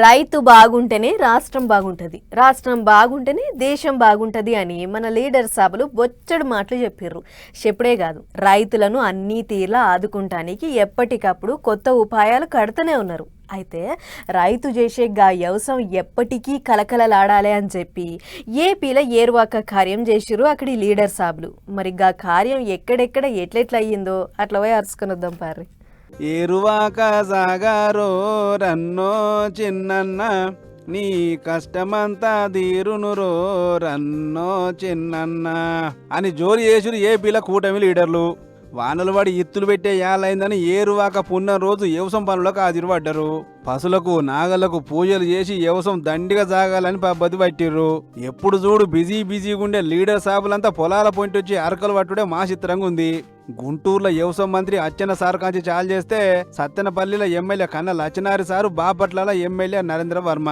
రైతు బాగుంటేనే రాష్ట్రం బాగుంటది, రాష్ట్రం బాగుంటేనే దేశం బాగుంటది అని మన లీడర్ సభలు బొచ్చడు మాటలు చెప్పిర్రు. చెప్పుడే కాదు, రైతులను అన్ని తీర్లా ఆదుకుంటానికి ఎప్పటికప్పుడు కొత్త ఉపాయాలు కడుతూనే ఉన్నారు. అయితే రైతు చేసే గా వ్యవసాయం ఎప్పటికీ కలకలలాడాలి అని చెప్పి ఏపీలో ఏరువాక కార్యం చేసిర్రు అక్కడి లీడర్ సాబులు. మరి గా కార్యం ఎక్కడెక్కడ ఎట్లెట్లా అయ్యిందో అట్లా పోయి అరుచుకొని వద్దాం పారి. ఏరువాక సాగారో రన్నో చిన్నన్న, నీ కష్టమంతా తీరునురో రన్నో చిన్నన్న అని జోరు చేసురు ఏపీల కూటమి లీడర్లు. వానలు పడి ఇత్తులు పెట్టే యాలైందని ఏరువాక పున్న రోజు వ్యవసాయం పనులకు హాజరుపడ్డారు. పశులకు నాగళ్లకు పూజలు చేసి వ్యవసాయం దండిగా సాగాలని పద్ధతి పట్టిర్రు. ఎప్పుడు చూడు బిజీగా ఉండే లీడర్ సాబులంతా పొలాల పొంటి వచ్చి అరకలు పట్టుడే మా చిత్రంగా ఉంది. గుంటూరులో వ్యవసాయ మంత్రి అచ్చెన్న సార్ కాంచి చాలు చేస్తే సత్తెనపల్లిలో ఎమ్మెల్యే కన్న లచ్చనారి సారు, బాపట్లలో ఎమ్మెల్యే నరేంద్ర వర్మ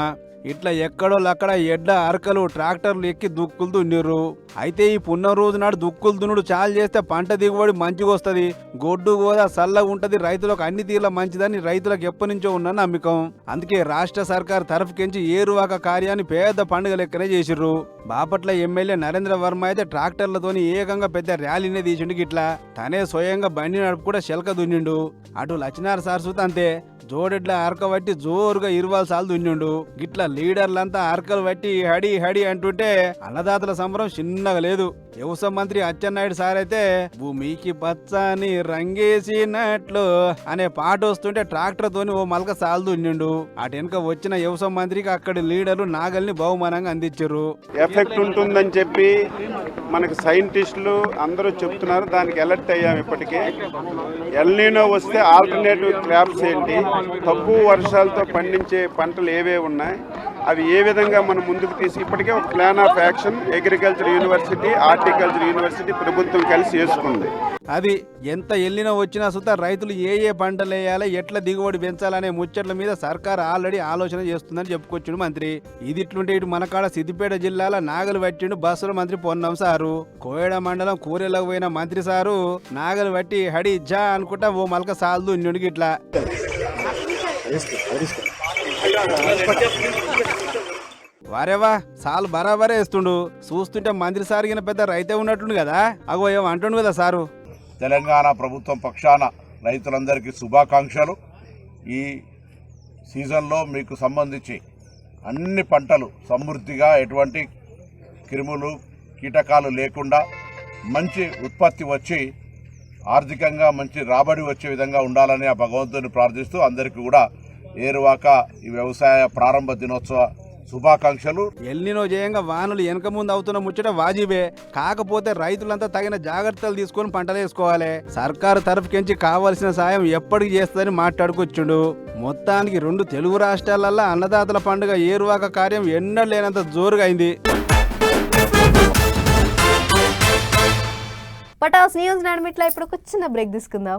ఇట్లా ఎక్కడోళ్ళక్కడ ఎడ్ల అరకలు ట్రాక్టర్లు ఎక్కి దుక్కులు దున్నిర్రు. అయితే ఈ పున్న రోజు నాడు దుక్కులు దున్నుడు చాలు చేస్తే పంట దిగుబడి మంచిగా వస్తుంది, గొడ్డు గోదా చల్లగా ఉంటది, రైతులకు అన్ని తీర్ల మంచిదని రైతులకు ఎప్పటి నుంచో ఉన్న నమ్మకం. అందుకే రాష్ట్ర సర్కార్ తరఫుకించి ఏరువాక కార్యాన్ని పెద్ద పండుగ లెక్కనే చేసిర్రు. బాపట్ల ఎమ్మెల్యే నరేంద్ర వర్మ అయితే ట్రాక్టర్లతోని ఏకంగా పెద్ద ర్యాలీనే తీసిండు. గిట్లా తనే స్వయంగా బండి నడుపు కూడా శెలక దున్నిండు. అటు లచ్చినార్ సార్ సుత అంతే, జోడెడ్ల అరక బట్టి జోరుగా 20 సార్లు దున్నిండు. గిట్లా లీడర్లంతా అరకలు బట్టి హడి హడి అంటుంటే అన్నదాతల సంబరం చిన్నగా లేదు. వ్యవసాయ మంత్రి అచ్చెన్నాయుడు సార్ అయితే భూమికి పచ్చని రంగేసినట్లు అనే పాట వస్తుంటే ట్రాక్టర్ తోని ఓ మలక సాలు దున్నిండు. అటు వెనుక వచ్చిన వ్యవసాయ మంత్రికి అక్కడి లీడర్లు నాగల్ని బహుమానంగా అందించారు. ఎఫెక్ట్ ఉంటుందని చెప్పి మనకు సైంటిస్టులు అందరూ చెప్తున్నారు. దానికి అలర్ట్ అయ్యాం. ఇప్పటికే ఎల్నినో వస్తే ఆల్టర్నేటివ్ క్రాప్స్ ఏంటి, తక్కువ వర్షాలతో పండించే పంటలు ఏవే ఉన్నాయి, అవి ఏ విధంగా మనం ముందుకు ఇప్పటికే ఒక plan of action agriculture university, horticulture university ప్రభుత్వం కలిసి చేసుకుంది. అది ఎంత ఎల్లినో వచ్చినా సుత రైతులు ఏ పంటలు వేయాలి, ఎట్లా దిగుబడి పెంచాలనే ముచ్చట్ల మీద సర్కార్ ఆల్రెడీ ఆలోచన చేస్తుందని చెప్పుకొచ్చిండు మంత్రి. ఇది ఇట్లుంటే ఇటు మనకాడ సిద్దిపేట జిల్లాలో నాగలు పట్టిండు బస్సుల మంత్రి పొన్నం సారు. కోయడ మండలం కూరెలకు పోయిన మంత్రి సారు నాగలు పట్టి హడి జా అనుకుంటా ఓ మలక సాల్దు ఇన్నుడికి ఇట్లా వారేవా సాలు బరాబరే వేస్తుండు. చూస్తుంటే మంత్రి సారిగిన పెద్ద రైతే ఉన్నట్టుండు కదా, అగో ఏమో అంటుండు కదా సారు. తెలంగాణ ప్రభుత్వం పక్షాన రైతులందరికీ శుభాకాంక్షలు. ఈ సీజన్లో మీకు సంబంధించి అన్ని పంటలు సమృద్ధిగా, ఎటువంటి క్రిములు కీటకాలు లేకుండా మంచి ఉత్పత్తి వచ్చి ఆర్థికంగా మంచి రాబడి వచ్చే విధంగా ఉండాలని ఆ భగవంతుని ప్రార్థిస్తూ అందరికీ కూడా ఏరువాక ఈ వ్యవసాయ ప్రారంభ దినోత్సవ శుభాకాంక్షలు. ఎల్నినో జయంగా వానలు వెనక ముందు అవుతున్న ముచ్చట వాజిబే, కాకపోతే రైతులంతా తగిన జాగ్రత్తలు తీసుకొని పంటలు వేసుకోవాలి. సర్కారు తరఫుకించి కావాల్సిన సాయం ఎప్పటికి చేస్తుందని మాట్లాడుకొచ్చుండు. మొత్తానికి 2 తెలుగు రాష్ట్రాలల్లో అన్నదాతల పండుగ ఏరువాక కార్యం ఎన్నడూ లేనంత జోరుగా అయింది. పటాస్ న్యూస్ నడిమిట్లా ఇప్పుడు ఒక చిన్న బ్రేక్ తీసుకుందాం.